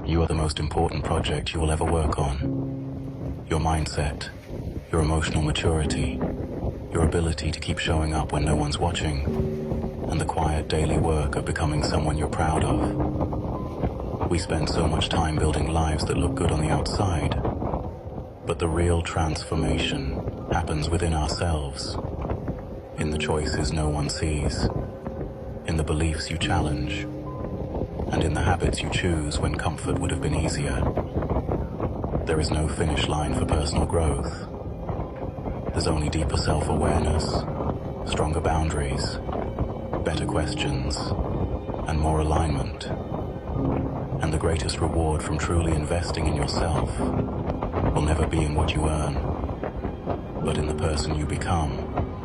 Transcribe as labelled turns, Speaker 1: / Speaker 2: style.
Speaker 1: You are the most important project you will ever work on. Your mindset, your emotional maturity, your ability to keep showing up when no one's watching, and the quiet daily work of becoming someone you're proud of. We spend so much time building lives that look good on the outside, but the real transformation happens within ourselves, in the choices no one sees, in the beliefs you challenge, and in the habits you choose when comfort would have been easier. There is no finish line for personal growth. There's only deeper self-awareness, stronger boundaries, better questions, and more alignment. And the greatest reward from truly investing in yourself will never be in what you earn, but in the person you become.